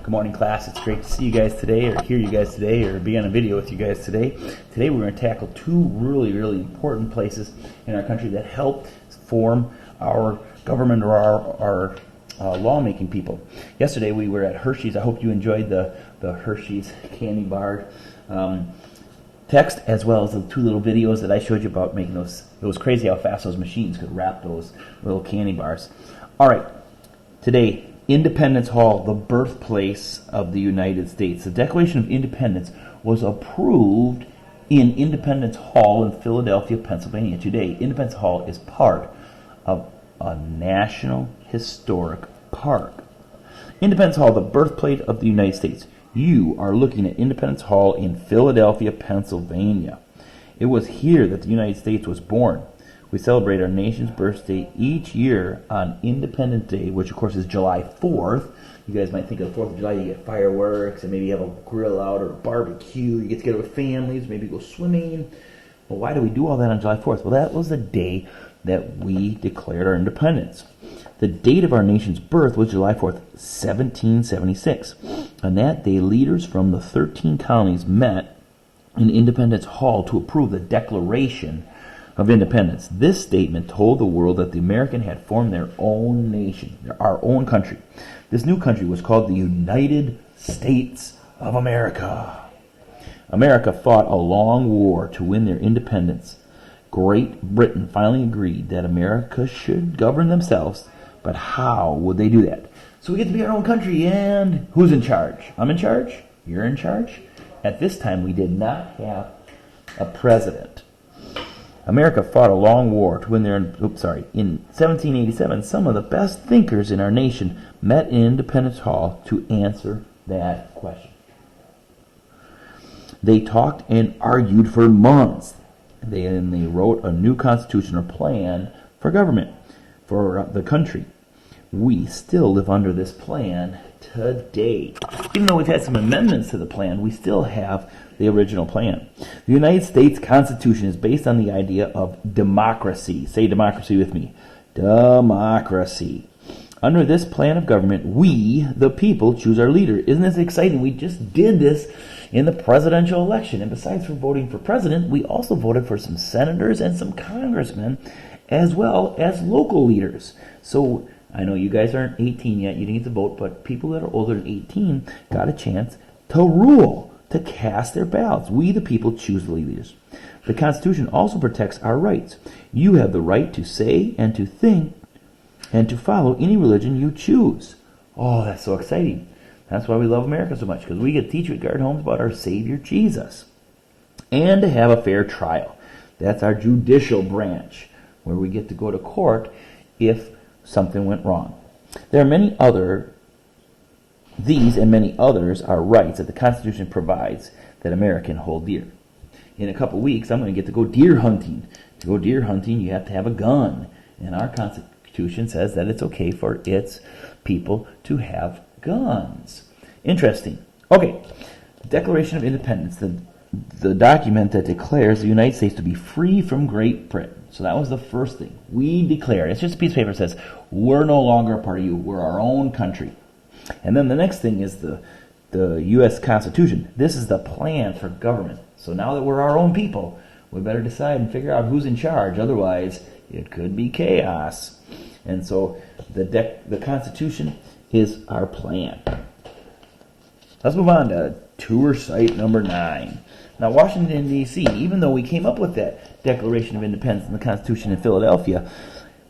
Good morning, class. It's great to see you guys today, or hear you guys today, or be on a video with you guys today. Today we're going to tackle two really important places in our country that help form our government or our lawmaking people. Yesterday we were at Hershey's. I hope you enjoyed the Hershey's candy bar text, as well as the two little videos that I showed you about making those. It was crazy how fast those machines could wrap those little candy bars. All right, today, Independence Hall, the birthplace of the United States. The Declaration of Independence was approved in Independence Hall in Philadelphia, Pennsylvania. Today, Independence Hall is part of a National Historic Park. Independence Hall, the birthplace of the United States. You are looking at Independence Hall in Philadelphia, Pennsylvania. It was here that the United States was born. We celebrate our nation's birthday each year on Independence Day, which of course is July 4th. You guys might think of the 4th of July, you get fireworks, and maybe you have a grill out or a barbecue. You get together with families, maybe go swimming. But why do we do all that on July 4th? Well, that was the day that we declared our independence. The date of our nation's birth was July 4th, 1776. On that day, leaders from the 13 colonies met in Independence Hall to approve the Declaration of Independence. This statement told the world that the American had formed their own nation, our own country. This new country was called the United States of America. America fought a long war to win their independence. Great Britain finally agreed that America should govern themselves, but how would they do that? So we get to be our own country, and who's in charge? I'm in charge? You're in charge? At this time, we did not have a president. America fought a long war to win their... In 1787, some of the best thinkers in our nation met in Independence Hall to answer that question. They talked and argued for months. They wrote a new constitutional plan for government, for the country. We still live under this plan today. Even though we've had some amendments to the plan, we still have the original plan. The United States Constitution is based on the idea of democracy. Say democracy with me. Democracy. Under this plan of government, we, the people, choose our leader. Isn't this exciting? We just did this in the presidential election. And besides for voting for president, we also voted for some senators and some congressmen, as well as local leaders. So I know you guys aren't 18 yet, you didn't get to vote, but people that are older than 18 got a chance to rule, to cast their ballots. We, the people, choose the leaders. The Constitution also protects our rights. You have the right to say and to think and to follow any religion you choose. Oh, that's so exciting. That's why we love America so much, because we get to teach you at Garden Homes about our Savior Jesus. And to have a fair trial. That's our judicial branch, where we get to go to court if something went wrong. There are these and many others are rights that the Constitution provides that America can hold dear. In a couple weeks, I'm going to get to go deer hunting. To go deer hunting, you have to have a gun. And our Constitution says that it's okay for its people to have guns. Interesting. Okay, Declaration of Independence, the document that declares the United States to be free from Great Britain. So that was the first thing. We declare, it's just a piece of paper that says, we're no longer a part of you, we're our own country. And then the next thing is the U.S. Constitution. This is the plan for government. So now that we're our own people, we better decide and figure out who's in charge. Otherwise, it could be chaos. And so the Constitution is our plan. Let's move on to tour site number 9. Now, Washington, D.C., even though we came up with that Declaration of Independence and the Constitution in Philadelphia,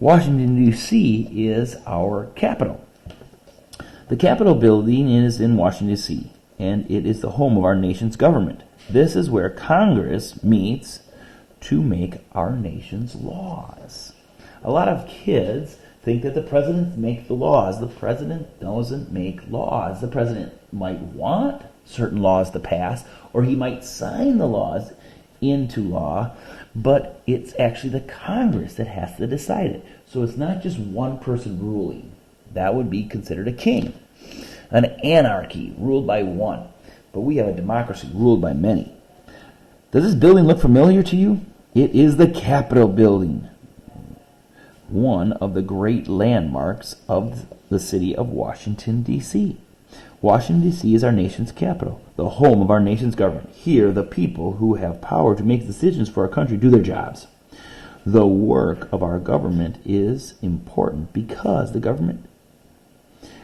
Washington, D.C. is our capital. The Capitol building is in Washington, D.C., and it is the home of our nation's government. This is where Congress meets to make our nation's laws. A lot of kids think that the president makes the laws. The president doesn't make laws. The president might want certain laws to pass, or he might sign the laws into law, but it's actually the Congress that has to decide it. So it's not just one person ruling. That would be considered a king. An anarchy ruled by one. But we have a democracy ruled by many. Does this building look familiar to you? It is the Capitol building. one of the great landmarks of the city of Washington, D.C. Washington, D.C. is our nation's capital, the home of our nation's government. Here, the people who have power to make decisions for our country do their jobs. The work of our government is important because the government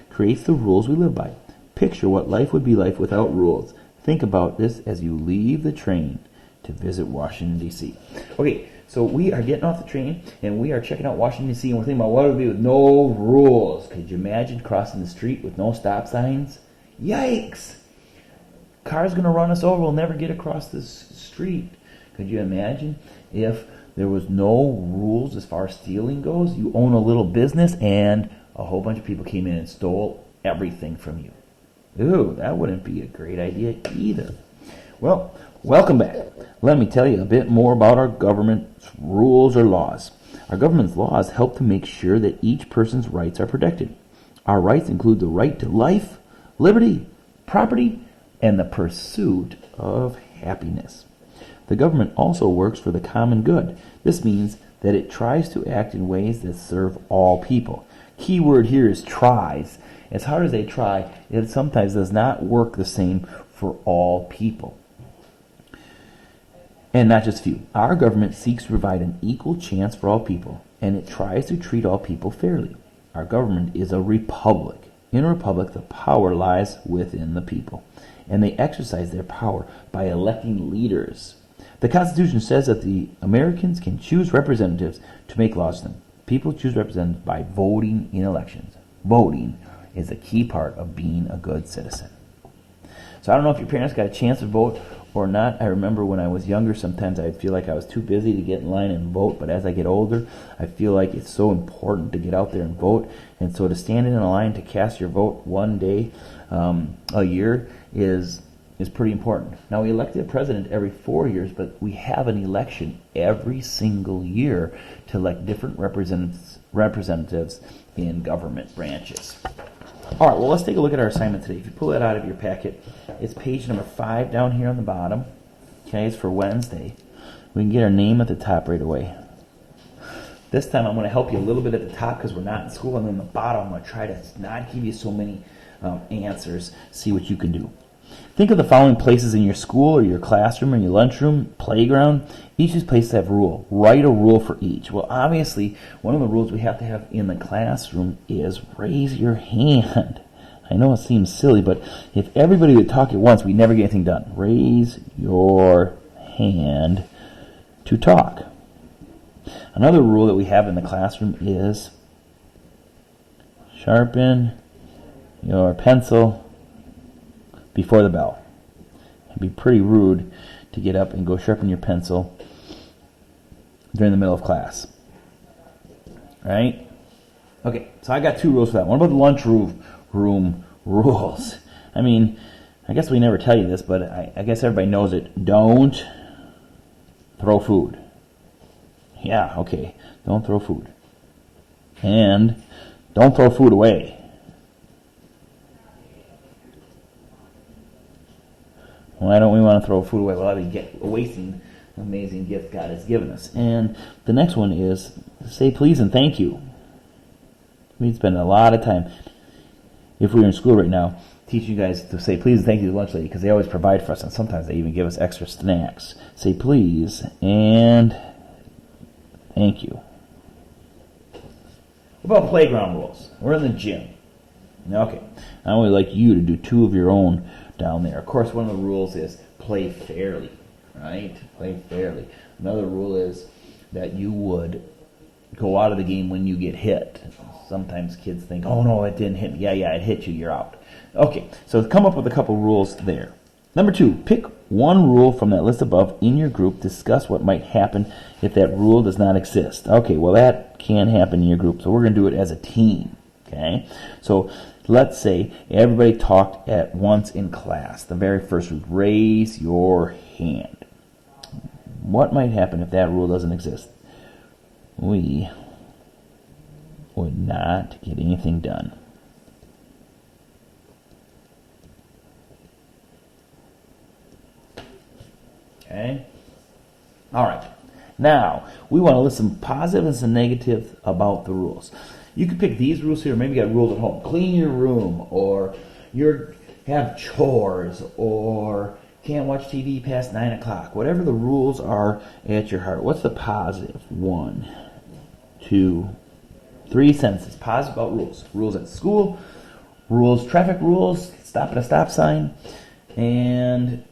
creates the rules we live by. Picture what life would be like without rules. Think about this as you leave the train to visit Washington, D.C. Okay, so we are getting off the train and we are checking out Washington, D.C. and we're thinking about what it would be with no rules. Could you imagine crossing the street with no stop signs? Yikes! Car's going to run us over. We'll never get across this street. Could you imagine if there was no rules as far as stealing goes? You own a little business and a whole bunch of people came in and stole everything from you. Ooh, that wouldn't be a great idea either. Well, welcome back. Let me tell you a bit more about our government's rules or laws. Our government's laws help to make sure that each person's rights are protected. Our rights include the right to life, liberty, property, and the pursuit of happiness. The government also works for the common good. This means that it tries to act in ways that serve all people. Key word here is tries. As hard as they try, it sometimes does not work the same for all people. And not just few. Our government seeks to provide an equal chance for all people, and it tries to treat all people fairly. Our government is a republic. In a republic, the power lies within the people, and they exercise their power by electing leaders. The Constitution says that the Americans can choose representatives to make laws for them. People choose representatives by voting in elections. Voting is a key part of being a good citizen. So I don't know if your parents got a chance to vote or not. I remember when I was younger, sometimes I'd feel like I was too busy to get in line and vote, but as I get older, I feel like it's so important to get out there and vote, and so to stand in a line to cast your vote one day a year is pretty important. Now, we elect a president every 4 years, but we have an election every single year to elect different representatives in government branches. All right, well, let's take a look at our assignment today. If you pull that out of your packet, it's page number 5 down here on the bottom. Okay, it's for Wednesday. We can get our name at the top right away. This time I'm going to help you a little bit at the top because we're not in school, and then the bottom I'm going to try to not give you so many answers, see what you can do. Think of the following places in your school or your classroom or your lunchroom, playground. Each of these places have a rule. Write a rule for each. Well, obviously, one of the rules we have to have in the classroom is raise your hand. I know it seems silly, but if everybody would talk at once, we'd never get anything done. Raise your hand to talk. Another rule that we have in the classroom is sharpen your pencil before the bell. It'd be pretty rude to get up and go sharpen your pencil during the middle of class. Right? Okay, so I got 2 rules for that. What about the lunchroom rules? I mean, I guess we never tell you this, but I guess everybody knows it. Don't throw food. Yeah, okay. Don't throw food. And don't throw food away. Why don't we want to throw food away? Well, that'd be wasting an amazing gift God has given us. And the next one is say please and thank you. We'd spend a lot of time, if we were in school right now, teaching you guys to say please and thank you to the lunch lady because they always provide for us, and sometimes they even give us extra snacks. Say please and thank you. What about playground rules? We're in the gym. Okay, I only like you to do 2 of your own down there. Of course, one of the rules is play fairly, right? Play fairly. Another rule is that you would go out of the game when you get hit. Sometimes kids think, oh no, it didn't hit me. Yeah, it hit you, you're out. Okay, so come up with a couple rules there. Number 2, pick one rule from that list above in your group. Discuss what might happen if that rule does not exist. Okay, well that can happen in your group, so we're going to do it as a team. Okay, so let's say everybody talked at once in class. The very first was raise your hand. What might happen if that rule doesn't exist? We would not get anything done. Okay? All right. Now, we want to list some positive and some negative about the rules. You could pick these rules here, or maybe you got rules at home. Clean your room, or your have chores or can't watch TV past 9 o'clock. Whatever the rules are at your heart. What's the positive? 1, 2, 3 sentences. Positive about rules. Rules at school, rules, traffic rules, stop at a stop sign, and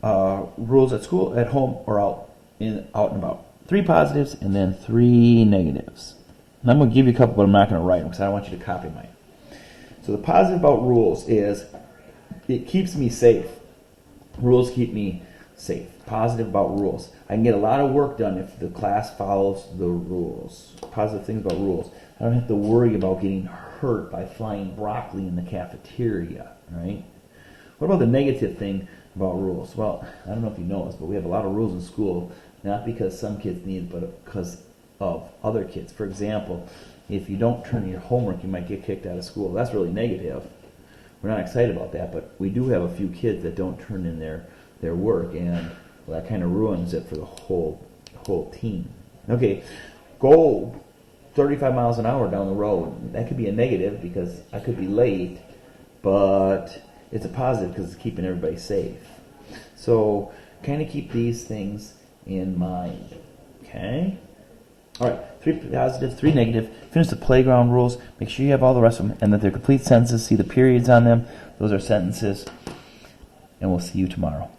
rules at school, at home, or out and about. 3 positives and then 3 negatives. And I'm going to give you a couple, but I'm not going to write them because I don't want you to copy mine. So the positive about rules is it keeps me safe. Rules keep me safe. Positive about rules. I can get a lot of work done if the class follows the rules. Positive things about rules. I don't have to worry about getting hurt by flying broccoli in the cafeteria, right? What about the negative thing about rules? Well, I don't know if you know this, but we have a lot of rules in school, not because some kids need it, but because of other kids. For example, if you don't turn in your homework, you might get kicked out of school. That's really negative. We're not excited about that, but we do have a few kids that don't turn in their work, and that kind of ruins it for the whole team. Okay, go 35 miles an hour down the road. That could be a negative because I could be late, but it's a positive because it's keeping everybody safe. So kind of keep these things in mind. Okay? All right, 3 positive, 3 negative. Finish the playground rules. Make sure you have all the rest of them and that they're complete sentences. See the periods on them. Those are sentences. And we'll see you tomorrow.